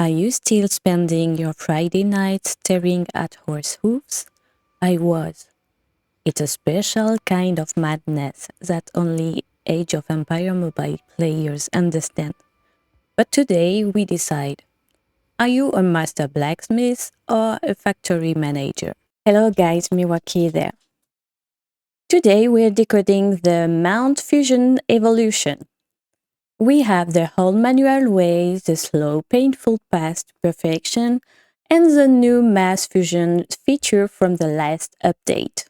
Are you still spending your Friday nights staring at horse hooves? I was. It's a special kind of madness that only Age of Empire mobile players understand. But today we decide, are you a master blacksmith or a factory manager? Hello guys, Miwaki there. Today we're decoding the Mount Fusion evolution. We have the whole manual way, the slow, painful path to perfection, and the new mass fusion feature from the last update.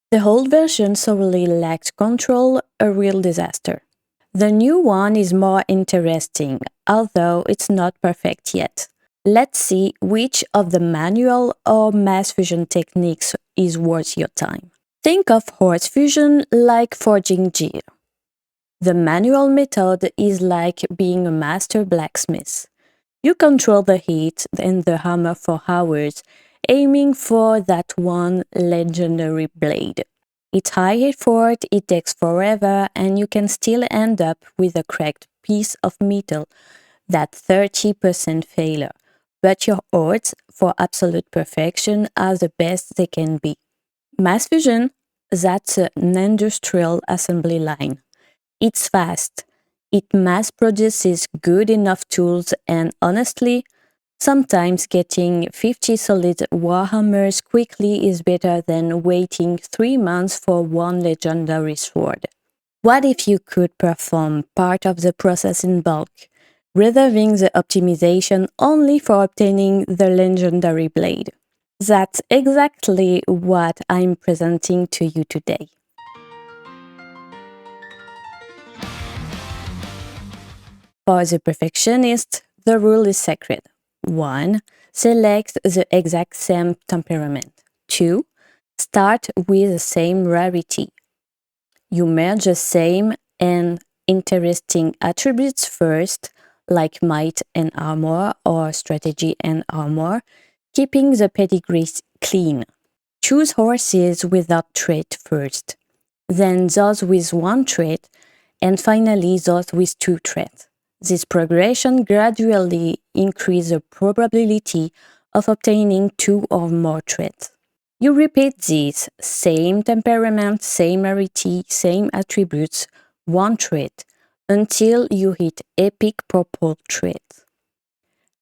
The old version sorely lacked control, a real disaster. The new one is more interesting, although it's not perfect yet. Let's see which of the manual or mass fusion techniques is worth your time. Think of horse fusion like forging gear. The manual method is like being a master blacksmith. You control the heat and the hammer for hours, aiming for that one legendary blade. It's high effort, it takes forever, and you can still end up with a cracked piece of metal, that 30% failure. But your odds for absolute perfection are the best they can be. Mass fusion, that's an industrial assembly line. It's fast. It mass produces good enough tools, and honestly, sometimes getting 50 solid warhammers quickly is better than waiting 3 months for one legendary sword. What if you could perform part of the process in bulk, reserving the optimization only for obtaining the legendary blade? That's exactly what I'm presenting to you today. For the perfectionist, the rule is sacred. 1. Select the exact same temperament. 2. Start with the same rarity. You merge the same and interesting attributes first, like might and armor or strategy and armor, keeping the pedigree clean. Choose horses without trait first, then those with one trait, and finally those with 2 traits. This progression gradually increases the probability of obtaining 2 or more traits. You repeat these, same temperament, same rarity, same attributes, 1 trait, until you hit epic purple traits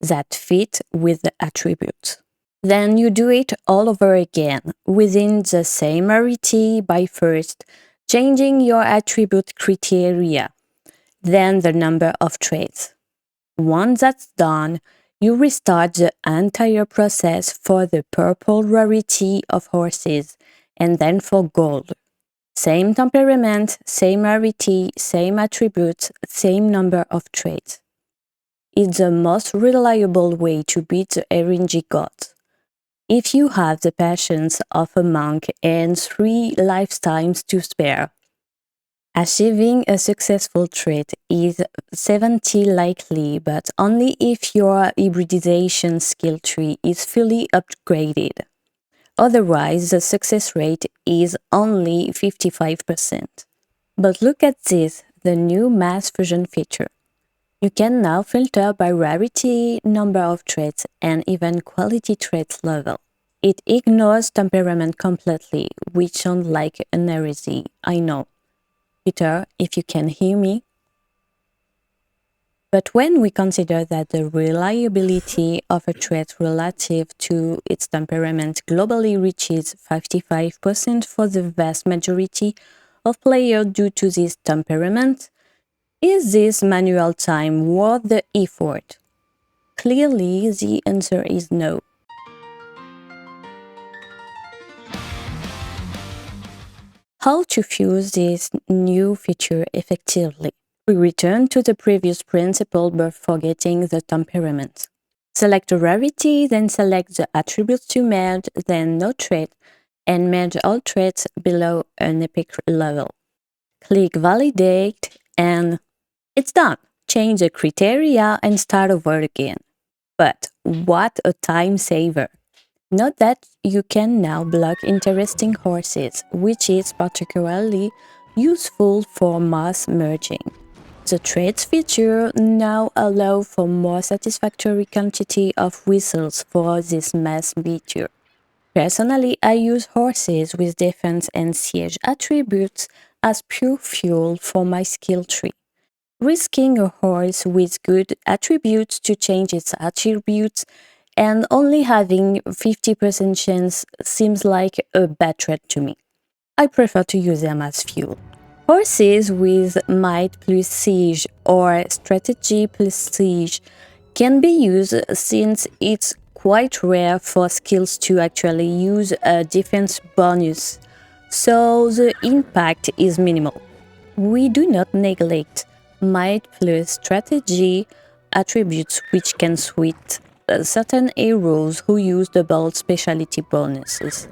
that fit with the attributes. Then you do it all over again, within the same rarity by first changing your attribute criteria, then the number of traits. Once that's done, you restart the entire process for the purple rarity of horses, and then for gold. Same temperament, same rarity, same attributes, same number of traits. It's the most reliable way to beat the RNG gods. If you have the patience of a monk and 3 lifetimes to spare, achieving a successful trait is 70 likely, but only if your hybridization skill tree is fully upgraded. Otherwise, the success rate is only 55%. But look at this, the new mass fusion feature. You can now filter by rarity, number of traits, and even quality traits level. It ignores temperament completely, which sounds like an heresy, I know. Peter, if you can hear me. But when we consider that the reliability of a trait relative to its temperament globally reaches 55% for the vast majority of players due to this temperament, is this manual time worth the effort? Clearly, the answer is no. How to fuse this new feature effectively? We return to the previous principle but forgetting the temperament. Select a rarity, then select the attributes to merge, then no trait, and merge all traits below an epic level. Click Validate and it's done. Change the criteria and start over again. But what a time saver! Note that you can now block interesting horses, which is particularly useful for mass merging. The trades feature now allow for more satisfactory quantity of whistles for this mass feature. Personally, I use horses with defense and siege attributes as pure fuel for my skill tree. Risking a horse with good attributes to change its attributes and only having 50% chance seems like a bad threat to me. I prefer to use them as fuel. Horses with might plus siege or strategy plus siege can be used since it's quite rare for skills to actually use a defense bonus, so the impact is minimal. We do not neglect might plus strategy attributes which can suit certain heroes who use double specialty bonuses.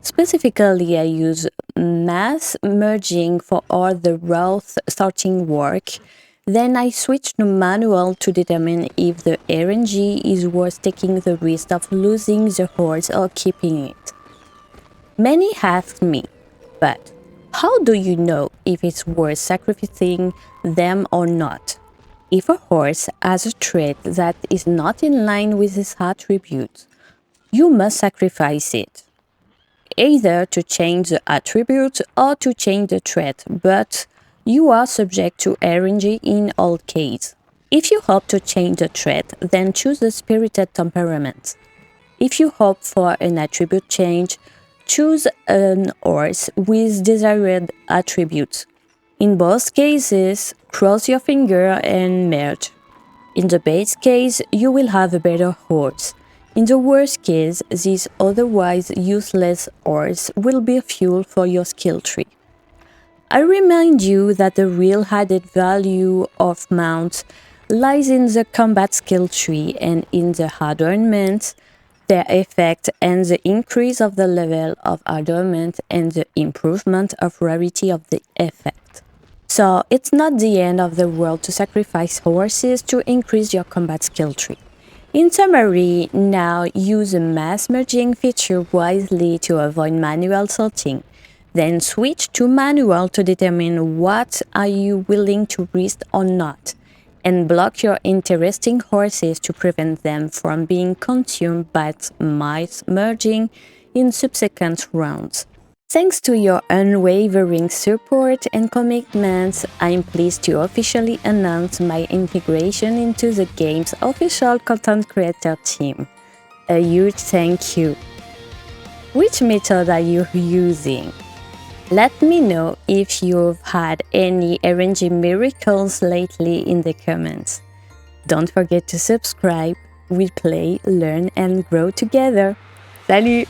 Specifically, I use mass merging for all the route sorting work. Then I switch to manual to determine if the RNG is worth taking the risk of losing the horse or keeping it. Many ask me, but how do you know if it's worth sacrificing them or not? If a horse has a trait that is not in line with its attributes, you must sacrifice it, either to change the attribute or to change the trait, but you are subject to RNG in all cases. If you hope to change the trait, then choose the spirited temperament. If you hope for an attribute change, choose an horse with desired attributes. In both cases, cross your finger and merge. In the base case, you will have a better horse. In the worst case, this otherwise useless horse will be fuel for your skill tree. I remind you that the real added value of mounts lies in the combat skill tree and in the adornment, their effect, and the increase of the level of adornment and the improvement of rarity of the effect. So it's not the end of the world to sacrifice horses to increase your combat skill tree. In summary, now use the mass merging feature wisely to avoid manual sorting. Then switch to manual to determine what are you willing to risk or not, and block your interesting horses to prevent them from being consumed by mass merging in subsequent rounds. Thanks to your unwavering support and commitment, I'm pleased to officially announce my integration into the game's official content creator team. A huge thank you. Which method are you using? Let me know if you've had any RNG miracles lately in the comments. Don't forget to subscribe. We play, learn and grow together. Salut!